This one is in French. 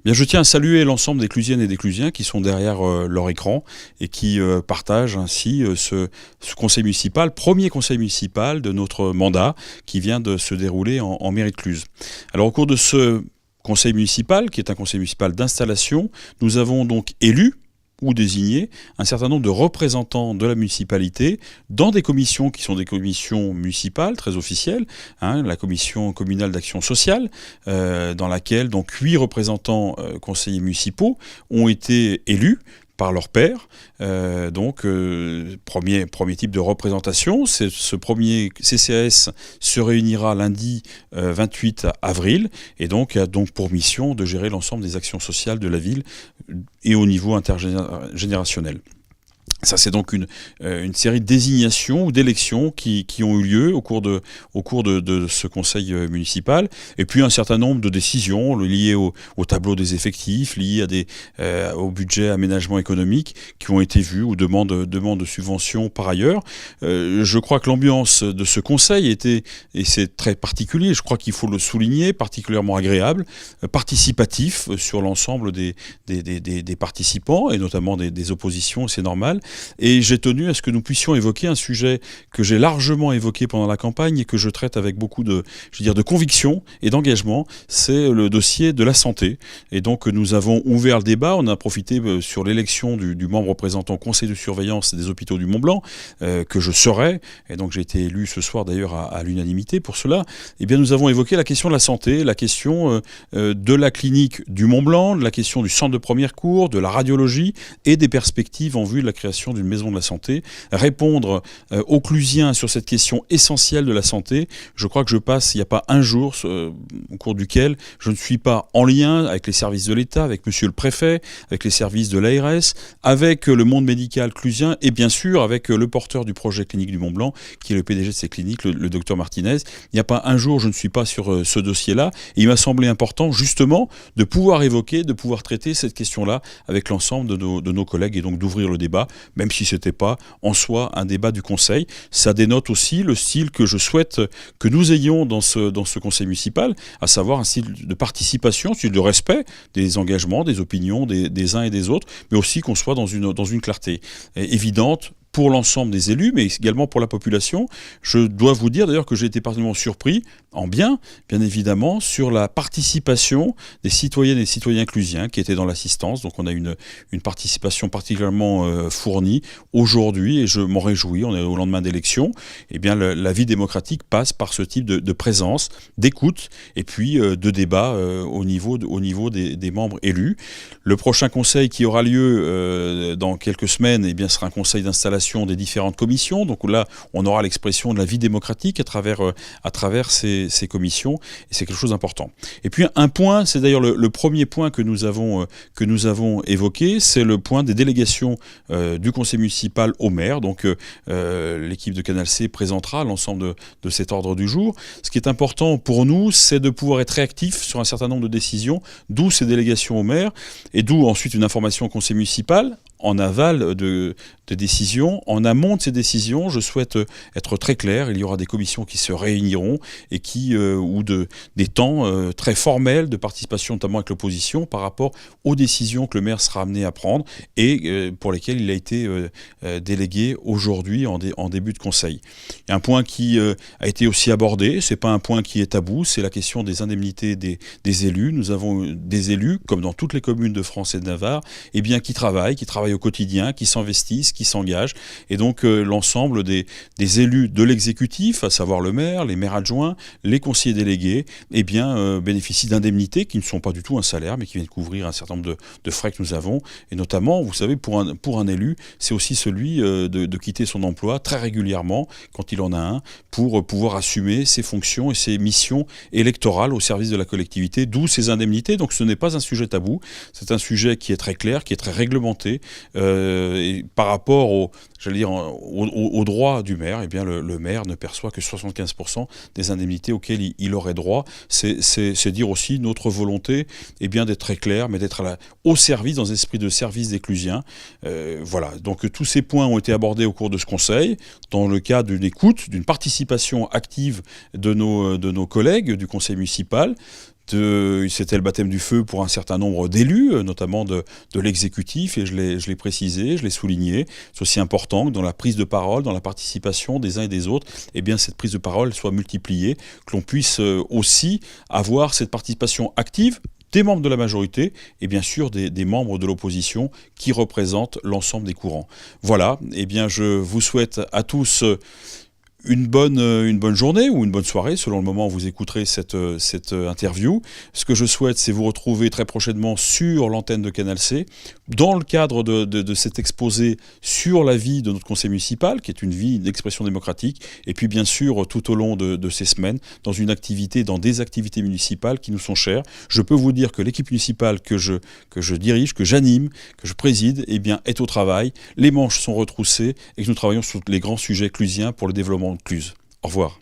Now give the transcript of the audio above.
Bien, je tiens à saluer l'ensemble des Clusiennes et des Clusiens qui sont derrière leur écran et qui partagent ainsi ce conseil municipal, premier conseil municipal de notre mandat qui vient de se dérouler en mairie de Cluses. Alors au cours de ce conseil municipal, qui est un conseil municipal d'installation, nous avons donc élu ou désigner un certain nombre de représentants de la municipalité dans des commissions qui sont des commissions municipales très officielles, la commission communale d'action sociale, dans laquelle donc 8 représentants conseillers municipaux ont été élus par leur pairs. Premier type de représentation, ce premier CCAS se réunira lundi 28 avril et donc a donc pour mission de gérer l'ensemble des actions sociales de la ville et au niveau intergénérationnel. Ça, c'est donc une série de désignations ou d'élections qui ont eu lieu au cours de ce conseil municipal. Et puis un certain nombre de décisions liées au tableau des effectifs, liées au budget aménagement économique qui ont été vues ou demandes de subventions par ailleurs. Je crois que l'ambiance de ce conseil était, et c'est très particulier, je crois qu'il faut le souligner, particulièrement agréable, participatif sur l'ensemble des participants et notamment des oppositions, c'est normal. Et j'ai tenu à ce que nous puissions évoquer un sujet que j'ai largement évoqué pendant la campagne et que je traite avec beaucoup de conviction et d'engagement, c'est le dossier de la santé. Et donc nous avons ouvert le débat, on a profité sur l'élection du membre représentant au conseil de surveillance des hôpitaux du Mont-Blanc, que je serai, et donc j'ai été élu ce soir d'ailleurs à l'unanimité pour cela. Eh bien nous avons évoqué la question de la santé, la question de la clinique du Mont-Blanc, la question du centre de première cour, de la radiologie et des perspectives en vue de la création d'une maison de la santé, répondre aux Clusiens sur cette question essentielle de la santé. Je crois que je passe, il n'y a pas un jour au cours duquel je ne suis pas en lien avec les services de l'État, avec monsieur le préfet, avec les services de l'ARS, avec le monde médical clusien et bien sûr avec le porteur du projet clinique du Mont-Blanc, qui est le PDG de ces cliniques, le docteur Martinez. Il n'y a pas un jour je ne suis pas sur ce dossier-là. Et il m'a semblé important justement de pouvoir évoquer, de pouvoir traiter cette question-là avec l'ensemble de nos collègues et donc d'ouvrir le débat, même si ce n'était pas en soi un débat du Conseil. Ça dénote aussi le style que je souhaite que nous ayons dans ce Conseil municipal, à savoir un style de participation, un style de respect des engagements, des opinions des uns et des autres, mais aussi qu'on soit dans une clarté évidente pour l'ensemble des élus, mais également pour la population. Je dois vous dire d'ailleurs que j'ai été particulièrement surpris, bien évidemment, sur la participation des citoyennes et citoyens clusiens qui étaient dans l'assistance. Donc on a une participation particulièrement fournie aujourd'hui, et je m'en réjouis, on est au lendemain d'élections. Eh bien, la vie démocratique passe par ce type de présence, d'écoute, et puis de débat au niveau des membres élus. Le prochain conseil qui aura lieu dans quelques semaines, eh bien, sera un conseil d'installation des différentes commissions. Donc là, on aura l'expression de la vie démocratique à travers ces commissions, et c'est quelque chose d'important. Et puis un point, c'est d'ailleurs le premier point que nous avons évoqué, c'est le point des délégations du conseil municipal au maire. Donc l'équipe de Canal C présentera l'ensemble de cet ordre du jour. Ce qui est important pour nous, c'est de pouvoir être réactif sur un certain nombre de décisions, d'où ces délégations au maire, et d'où ensuite une information au conseil municipal en aval de décisions. En amont de ces décisions, je souhaite être très clair, il y aura des commissions qui se réuniront et des temps très formels de participation, notamment avec l'opposition, par rapport aux décisions que le maire sera amené à prendre et pour lesquelles il a été délégué aujourd'hui en début de conseil. Il y a un point qui a été aussi abordé, c'est pas un point qui est tabou, c'est la question des indemnités des élus. Nous avons des élus, comme dans toutes les communes de France et de Navarre, qui travaillent au quotidien, qui s'investissent, qui s'engagent. Et donc l'ensemble des élus de l'exécutif, à savoir le maire, les maires adjoints, les conseillers délégués, bénéficient d'indemnités qui ne sont pas du tout un salaire, mais qui viennent couvrir un certain nombre de frais que nous avons. Et notamment, vous savez, pour un élu, c'est aussi celui de quitter son emploi très régulièrement, quand il en a un, pour pouvoir assumer ses fonctions et ses missions électorales au service de la collectivité, d'où ces indemnités. Donc ce n'est pas un sujet tabou, c'est un sujet qui est très clair, qui est très réglementé, et par rapport au droit du maire, le maire ne perçoit que 75% des indemnités auxquelles il aurait droit. C'est dire aussi notre volonté d'être très clair, mais d'être au service, dans un esprit de service des Clusiens. Voilà, donc tous ces points ont été abordés au cours de ce conseil, dans le cadre d'une écoute, d'une participation active de nos collègues du conseil municipal. C'était le baptême du feu pour un certain nombre d'élus, notamment de l'exécutif, et je l'ai précisé, je l'ai souligné. C'est aussi important que dans la prise de parole, dans la participation des uns et des autres, eh bien, cette prise de parole soit multipliée, que l'on puisse aussi avoir cette participation active des membres de la majorité et bien sûr des membres de l'opposition qui représentent l'ensemble des courants. Voilà, eh bien, je vous souhaite à tous une bonne journée ou une bonne soirée, selon le moment où vous écouterez cette interview. Ce que je souhaite, c'est vous retrouver très prochainement sur l'antenne de Canal C, dans le cadre de cet exposé sur la vie de notre conseil municipal, qui est une vie d'expression démocratique, et puis bien sûr tout au long de ces semaines, dans des activités municipales qui nous sont chères. Je peux vous dire que l'équipe municipale que je dirige, que j'anime, que je préside, eh bien, est au travail, les manches sont retroussées, et que nous travaillons sur les grands sujets clusiens pour le développement de Cluse. Au revoir.